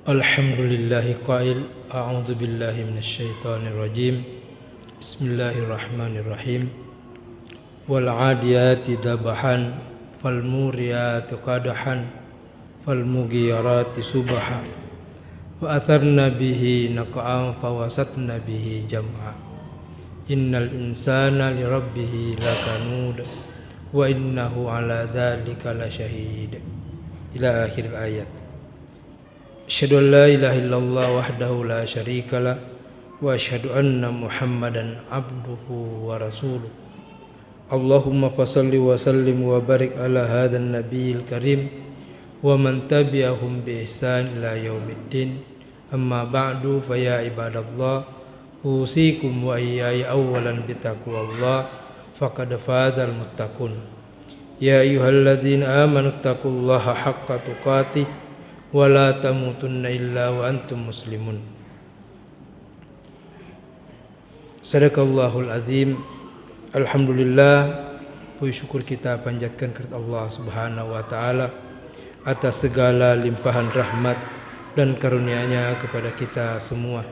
Alhamdulillahi qail a'udzu billahi minasyaitonir rajim. Bismillahirrahmanirrahim. Wal 'adiyati dabahan fal muriyati qadahan fal mughirati subha wa atharna bihi naqa'an fa wasatna bihi jam'a. Innal insana li rabbih lakanud wa innahu 'ala dzalika lasyahid. Ila akhir ayat. Asyhadu an la ilaha illallah wahdahu la syarikalah wa asyhadu anna Muhammadan abduhu wa rasuluh. Allahumma fashalli wa sallim wa barik ala hadzal nabiyil karim wa man tabi'ahum bi ihsan ila yaumiddin. Amma ba'du fa ya ibadallah usikum wa iyaya awwalan bi taqwallah faqad fazal muttaqun. Ya ayyuhalladzina amanu taqullaha haqqa tuqatih wa la tamutunna illa wa antum muslimun. Sadaqallahul azim. Alhamdulillah, puji syukur kita panjatkan kepada Allah Subhanahu wa taala atas segala limpahan rahmat dan karunia-Nya kepada kita semua.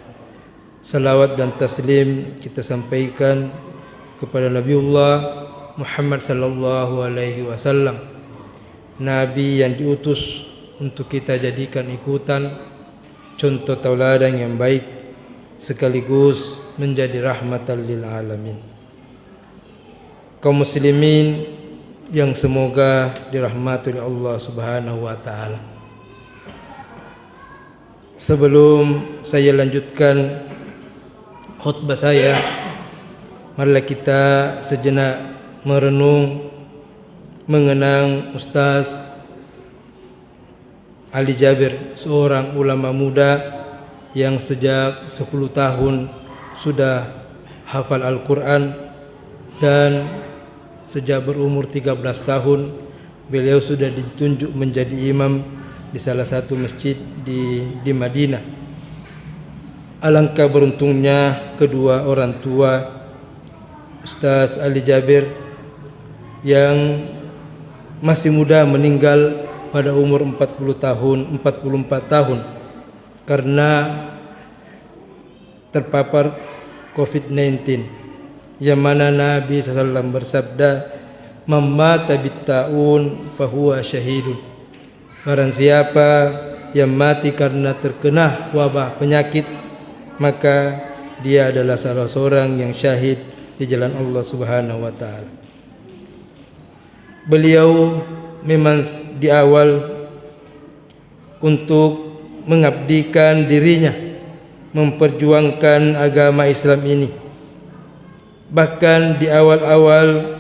Salawat dan taslim kita sampaikan kepada Nabiullah Muhammad sallallahu alaihi wasallam, nabi yang diutus untuk kita jadikan ikutan, contoh tauladan yang baik, sekaligus menjadi rahmatan lil alamin. Kaum muslimin yang semoga dirahmati oleh Allah Subhanahu wa taala. Sebelum saya lanjutkan khutbah saya, marilah kita sejenak merenung mengenang Ustaz Ali Jabir, seorang ulama muda yang sejak 10 tahun sudah hafal Al-Quran, dan sejak berumur 13 tahun beliau sudah ditunjuk menjadi imam di salah satu masjid di Madinah. Alangkah beruntungnya kedua orang tua Ustaz Ali Jabir yang masih muda meninggal pada umur 44 tahun karena terpapar COVID-19, yang mana Nabi SAW bersabda, "Mamata bitta'un fahuwa syahidun." Barang siapa yang mati karena terkena wabah penyakit, maka dia adalah salah seorang yang syahid di jalan Allah Subhanahu wa taala. Beliau memang di awal untuk mengabdikan dirinya memperjuangkan agama Islam ini. Bahkan di awal-awal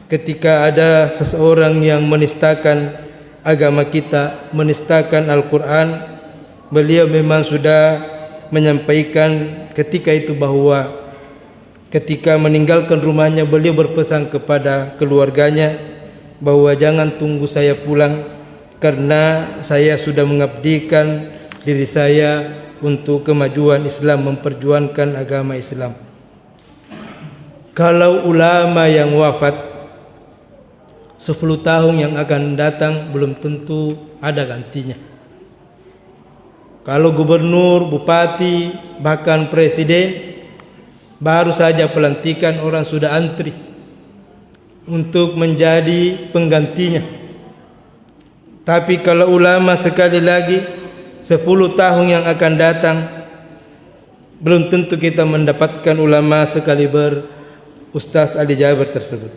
ketika ada seseorang yang menistakan agama kita, menistakan Al-Quran, beliau memang sudah menyampaikan ketika itu bahwa ketika meninggalkan rumahnya beliau berpesan kepada keluarganya bahwa jangan tunggu saya pulang, karena saya sudah mengabdikan diri saya untuk kemajuan Islam, memperjuangkan agama Islam. Kalau ulama yang wafat 10 tahun yang akan datang belum tentu ada gantinya. Kalau gubernur, bupati, bahkan presiden baru saja pelantikan orang sudah antri untuk menjadi penggantinya. Tapi kalau ulama sekali lagi 10 tahun yang akan datang belum tentu kita mendapatkan ulama sekaliber Ustaz Ali Jabir tersebut.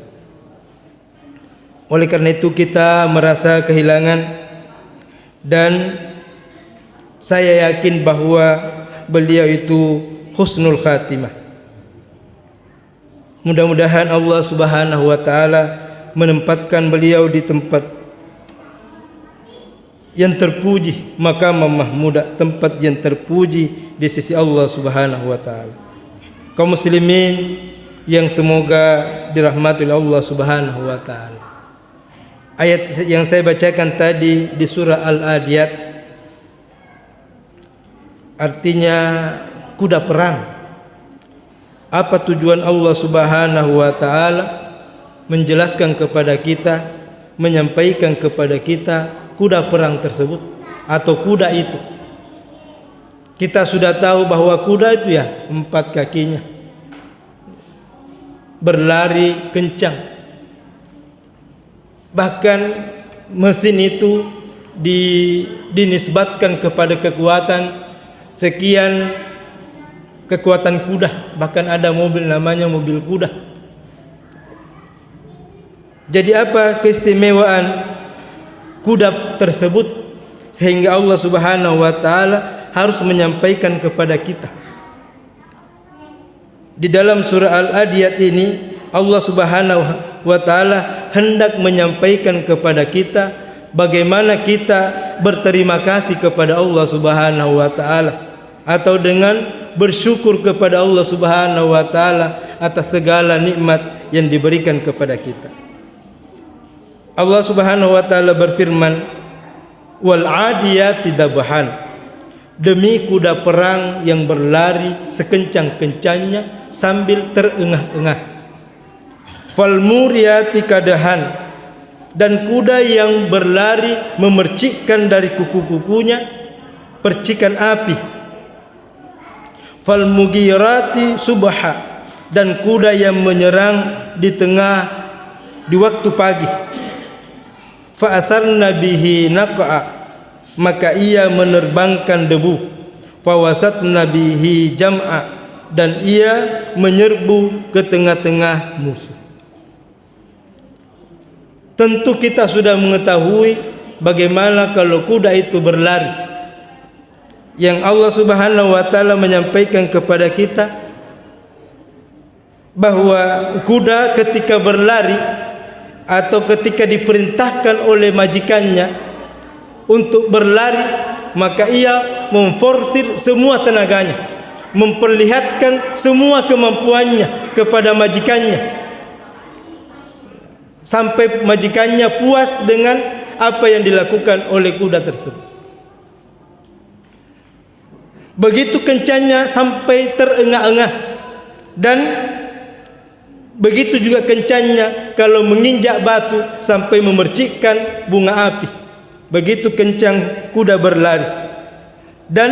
Oleh karena itu kita merasa kehilangan, dan saya yakin bahwa beliau itu husnul khatimah. Mudah-mudahan Allah Subhanahu wa taala menempatkan beliau di tempat yang terpuji, maqam mahmudah, tempat yang terpuji di sisi Allah Subhanahu wa taala. Kaum muslimin yang semoga dirahmati oleh Allah Subhanahu wa taala. Ayat yang saya bacakan tadi di surah Al-Adiyat artinya kuda perang. Apa tujuan Allah Subhanahu wa taala menjelaskan kepada kita, menyampaikan kepada kita kuda perang tersebut atau kuda itu. Kita sudah tahu bahwa kuda itu ya 4 kakinya, berlari kencang. Bahkan mesin itu dinisbatkan kepada kekuatan sekian kekuatan kuda. Bahkan ada mobil namanya mobil kuda. Jadi apa keistimewaan kuda tersebut sehingga Allah Subhanahu wa taala harus menyampaikan kepada kita? Di dalam surah Al-Adiyat ini Allah Subhanahu wa taala hendak menyampaikan kepada kita bagaimana kita berterima kasih kepada Allah Subhanahu wa taala, atau dengan bersyukur kepada Allah Subhanahu wa taala atas segala nikmat yang diberikan kepada kita. Allah Subhanahu wa taala berfirman, wal 'adiyati dabhan, demi kuda perang yang berlari sekencang-kencangnya sambil terengah-engah. Fal muriyati kadahan, dan kuda yang berlari memercikkan dari kuku-kukunya percikan api. Fal mugirati subha, dan kuda yang menyerang di waktu pagi. Fa atharna bihi naq'a, maka ia menerbangkan debu. Fa wasatna bihi jam'a, dan ia menyerbu ke tengah-tengah musuh. Tentu kita sudah mengetahui bagaimana kalau kuda itu berlari. Yang Allah Subhanahu wa taala menyampaikan kepada kita bahwa kuda ketika berlari atau ketika diperintahkan oleh majikannya untuk berlari, maka ia memforsir semua tenaganya, memperlihatkan semua kemampuannya kepada majikannya, sampai majikannya puas dengan apa yang dilakukan oleh kuda tersebut. Begitu kencangnya sampai terengah-engah, dan begitu juga kencangnya kalau menginjak batu sampai memercikkan bunga api. Begitu kencang kuda berlari, dan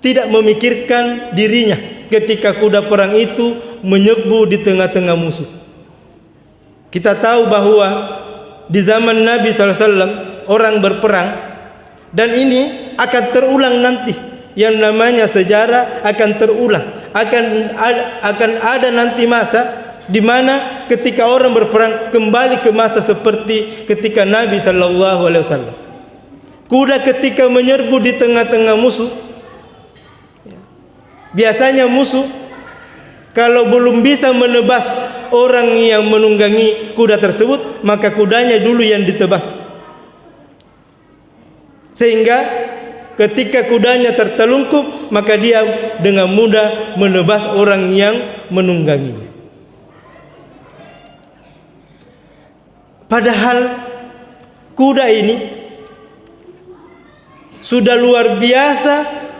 tidak memikirkan dirinya ketika kuda perang itu menyebu di tengah-tengah musuh. Kita tahu bahwa di zaman Nabi SAW orang berperang, dan ini akan terulang nanti. Yang namanya sejarah akan terulang, akan ada nanti masa di mana ketika orang berperang kembali ke masa seperti ketika Nabi SAW. Kuda ketika menyerbu di tengah-tengah musuh, biasanya musuh kalau belum bisa menebas orang yang menunggangi kuda tersebut, maka kudanya dulu yang ditebas. Sehingga ketika kudanya tertelungkup, maka dia dengan mudah menebas orang yang menungganginya. Padahal kuda ini sudah luar biasa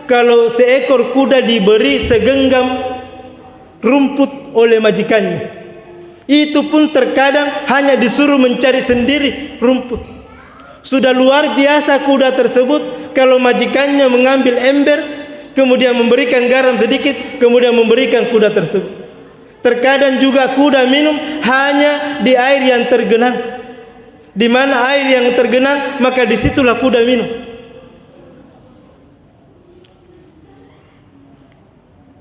kalau seekor kuda diberi segenggam rumput oleh majikannya. Itu pun terkadang hanya disuruh mencari sendiri rumput. Sudah luar biasa kuda tersebut kalau majikannya mengambil ember, kemudian memberikan garam sedikit, kemudian memberikan kuda tersebut. Terkadang juga kuda minum hanya di air yang tergenang. Di mana air yang tergenang, maka disitulah kuda minum.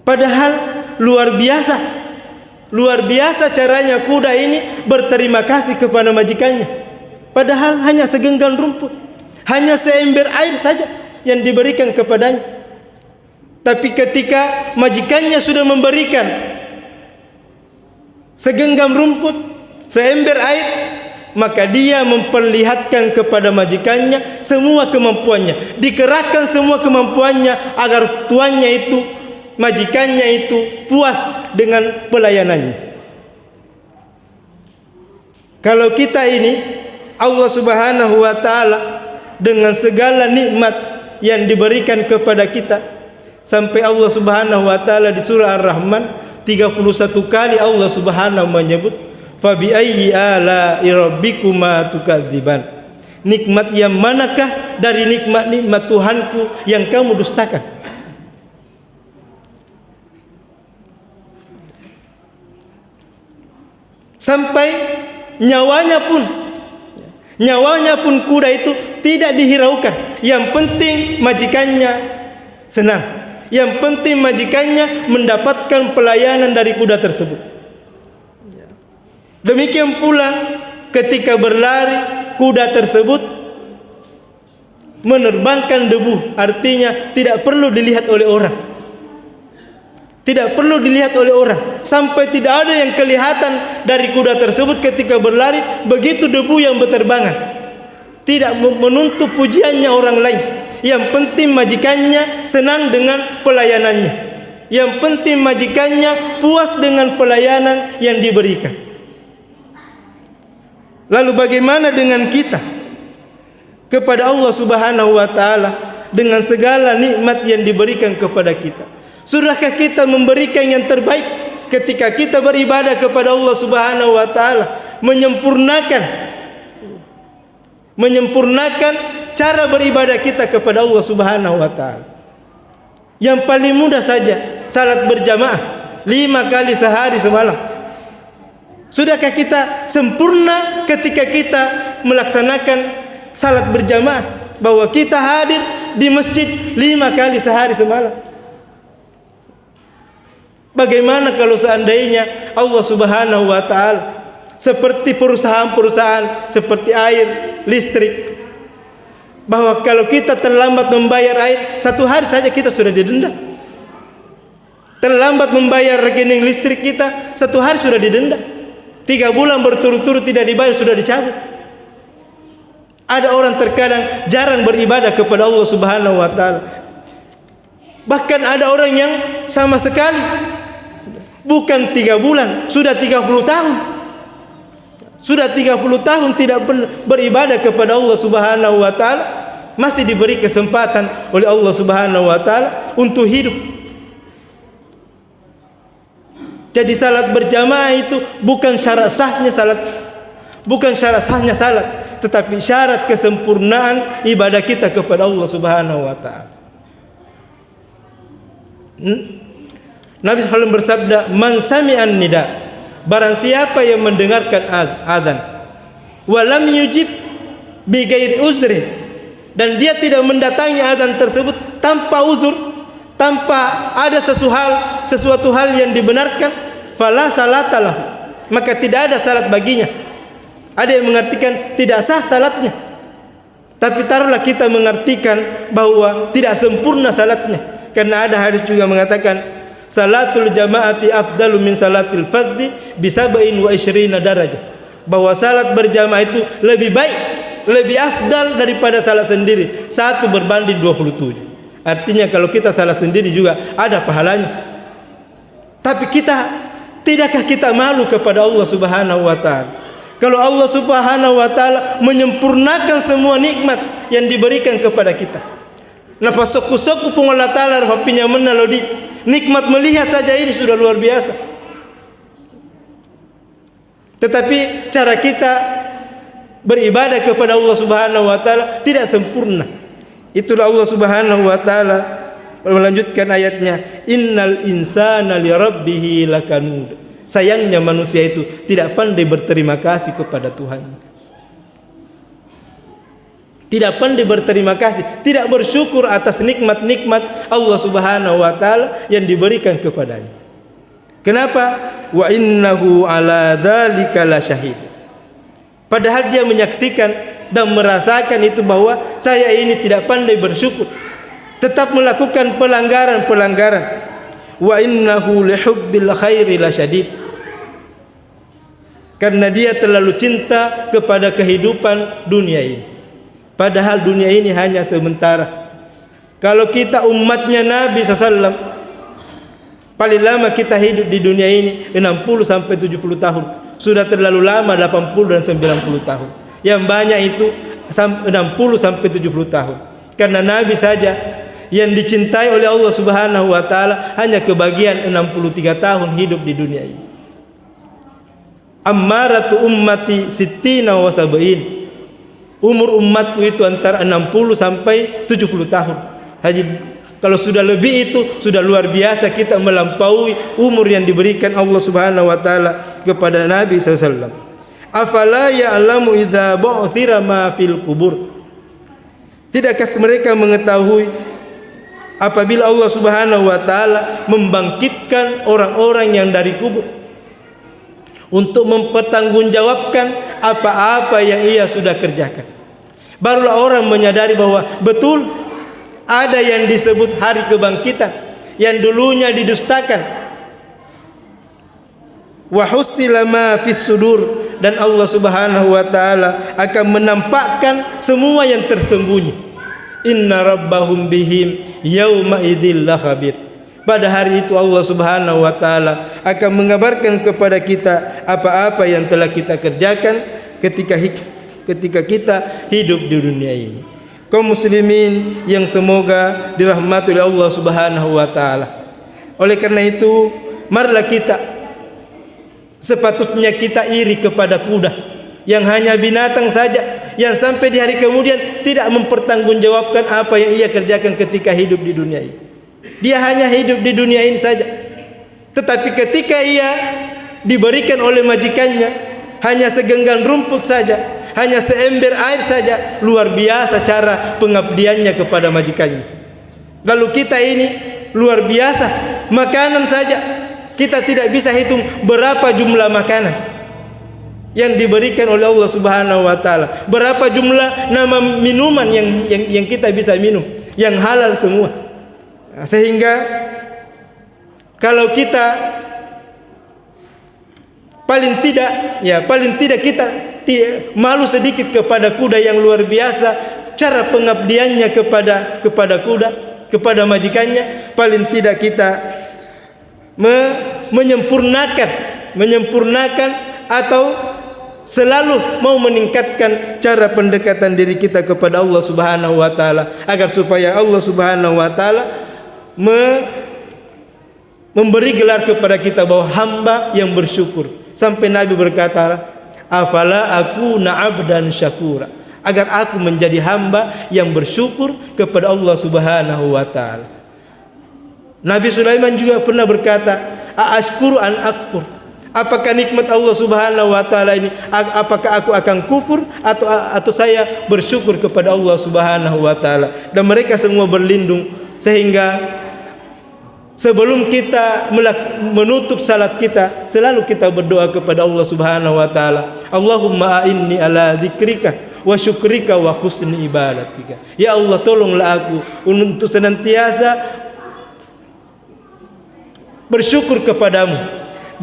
Padahal luar biasa caranya kuda ini berterima kasih kepada majikannya. Padahal hanya segenggam rumput, hanya seember air saja yang diberikan kepadanya. Tapi ketika majikannya sudah memberikan segenggam rumput, seember air, maka dia memperlihatkan kepada majikannya semua kemampuannya, dikerahkan semua kemampuannya agar tuannya itu, majikannya itu puas dengan pelayanannya. Kalau kita ini Allah Subhanahu wa taala dengan segala nikmat yang diberikan kepada kita, sampai Allah Subhanahu wa taala di surah Ar-Rahman 31 kali Allah Subhanahu menyebut fa bi ayyi ala'i rabbikuma tukadziban. Nikmat yang manakah dari nikmat-nikmat Tuhanku yang kamu dustakan? Sampai nyawanya pun kuda itu tidak dihiraukan. Yang penting majikannya senang. Yang penting majikannya mendapatkan pelayanan dari kuda tersebut. Demikian pula ketika berlari, kuda tersebut menerbangkan debu. Artinya tidak perlu dilihat oleh orang. Tidak perlu dilihat oleh orang. Sampai tidak ada yang kelihatan dari kuda tersebut ketika berlari. Begitu debu yang berterbangan. Tidak menuntut pujiannya orang lain. Yang penting majikannya senang dengan pelayanannya. Yang penting majikannya puas dengan pelayanan yang diberikan. Lalu bagaimana dengan kita kepada Allah Subhanahu wa taala dengan segala nikmat yang diberikan kepada kita? Sudahkah kita memberikan yang terbaik ketika kita beribadah kepada Allah Subhanahu wa taala, menyempurnakan cara beribadah kita kepada Allah Subhanahu wa taala? Yang paling mudah saja, salat berjamaah 5 kali sehari semalam. Sudahkah kita sempurna ketika kita melaksanakan salat berjamaah, bahwa kita hadir di masjid 5 kali sehari semalam? Bagaimana kalau seandainya Allah Subhanahu wa taala seperti perusahaan-perusahaan seperti air, listrik, bahwa kalau kita terlambat membayar air 1 hari saja kita sudah didenda. Terlambat membayar rekening listrik kita 1 hari sudah didenda. 3 bulan berturut-turut tidak dibayar sudah dicabut. Ada orang terkadang jarang beribadah kepada Allah Subhanahu wa taala. Bahkan ada orang yang sama sekali bukan 3 bulan, sudah 30 tahun. Sudah 30 tahun tidak beribadah kepada Allah Subhanahu wa taala, masih diberi kesempatan oleh Allah Subhanahu wa taala untuk hidup. Jadi salat berjamaah itu bukan syarat sahnya salat, tetapi syarat kesempurnaan ibadah kita kepada Allah Subhanahu wa taala. Nabi SAW bersabda, "Man sami'an nida," barang siapa yang mendengarkan azan, wa lam yujib bi ghairi uzrin, dan dia tidak mendatangi azan tersebut tanpa uzur, tanpa ada sesuatu hal yang dibenarkan, fala salatalah, maka tidak ada salat baginya. Ada yang mengartikan tidak sah salatnya. Tapi taruhlah kita mengartikan bahwa tidak sempurna salatnya, karena ada hadis juga mengatakan salatul jamaati afdalu min salatil fardhi bi 27 darajah, bahwa salat berjamaah itu lebih baik, lebih afdal daripada salat sendiri 1 berbanding 27. Artinya kalau kita salat sendiri juga ada pahalanya. Tapi tidakkah kita malu kepada Allah Subhanahu wa taala? Kalau Allah Subhanahu wa taala menyempurnakan semua nikmat yang diberikan kepada kita. Nafasoku-soku pun Allah taala rapinya menalodi nikmat melihat saja ini sudah luar biasa. Tetapi cara kita beribadah kepada Allah Subhanahu wa taala tidak sempurna. Itulah Allah Subhanahu wa taala melanjutkan ayatnya, innal insana li rabbih lakanud. Sayangnya manusia itu tidak pandai berterima kasih kepada Tuhan. Tidak pandai berterima kasih, tidak bersyukur atas nikmat-nikmat Allah Subhanahu wa taala yang diberikan kepadanya. Kenapa? Wa innahu ala dzalika lasyahid. Padahal dia menyaksikan dan merasakan itu, bahwa saya ini tidak pandai bersyukur, tetap melakukan pelanggaran-pelanggaran. Wa innahu lihubbil khairi lasyadid, karena dia terlalu cinta kepada kehidupan dunia ini. Padahal dunia ini hanya sementara. Kalau kita umatnya Nabi SAW, paling lama kita hidup di dunia ini 60 sampai 70 tahun. Sudah terlalu lama 80 dan 90 tahun. Yang banyak itu 60 sampai 70 tahun. Karena Nabi saja yang dicintai oleh Allah Subhanahu wa taala hanya kebagian 63 tahun hidup di dunia ini. Ammaratu ummati sittina wa sab'in. Umur umatku itu antara 60 sampai 70 tahun. Haji Kalau sudah lebih itu sudah luar biasa, kita melampaui umur yang diberikan Allah Subhanahu wa taala kepada Nabi SAW. Afala ya'lamu idza bu'thira ma fil kubur. Tidakkah mereka mengetahui apabila Allah Subhanahu wa taala membangkitkan orang-orang yang dari kubur untuk mempertanggungjawabkan apa-apa yang ia sudah kerjakan. Barulah orang menyadari bahwa betul ada yang disebut hari kebangkitan yang dulunya didustakan. Wa hussila ma fis sudur, dan Allah Subhanahu wa taala akan menampakkan semua yang tersembunyi. Inna rabbahum bihim yauma idzil lakhabir. Pada hari itu Allah Subhanahu wa taala akan mengabarkan kepada kita apa-apa yang telah kita kerjakan ketika kita hidup di dunia ini. Kaum muslimin yang semoga dirahmati oleh Allah Subhanahu wa taala. Oleh karena itu, marilah sepatutnya kita iri kepada kuda yang hanya binatang saja, yang sampai di hari kemudian tidak mempertanggungjawabkan apa yang ia kerjakan ketika hidup di dunia ini. Dia hanya hidup di dunia ini saja. Tetapi ketika ia diberikan oleh majikannya hanya segenggam rumput saja, hanya seember air saja, luar biasa cara pengabdiannya kepada majikannya. Lalu kita ini luar biasa, makanan saja kita tidak bisa hitung berapa jumlah makanan yang diberikan oleh Allah Subhanahu wa taala. Berapa jumlah nama minuman yang kita bisa minum, yang halal semua. Sehingga kalau kita paling tidak kita malu sedikit kepada kuda yang luar biasa cara pengabdiannya kepada kuda, kepada majikannya, paling tidak kita menyempurnakan atau selalu mau meningkatkan cara pendekatan diri kita kepada Allah Subhanahu wa taala, agar supaya Allah Subhanahu wa taala memberi gelar kepada kita bahwa hamba yang bersyukur. Sampai Nabi berkata, afala akuna abdan syakura, agar aku menjadi hamba yang bersyukur kepada Allah Subhanahu wa taala. Nabi Sulaiman juga pernah berkata, aashkuru an akfur. Apakah nikmat Allah Subhanahu wa taala ini, apakah aku akan kufur atau saya bersyukur kepada Allah Subhanahu wa taala? Dan mereka semua berlindung, sehingga sebelum kita menutup salat kita, selalu kita berdoa kepada Allah Subhanahu wa taala, Allahumma a'inni ala dzikrika wa syukrika wa husni ibadatika. Ya Allah, tolonglah aku untuk senantiasa bersyukur kepadamu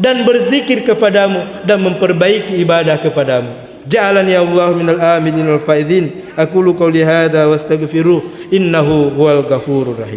dan berzikir kepadamu dan memperbaiki ibadah kepadamu. Ja'alani Allah minal aminin wal faizin. Aqulu qouli hadza wastaghfiruh innahu huwal ghafurur rahim.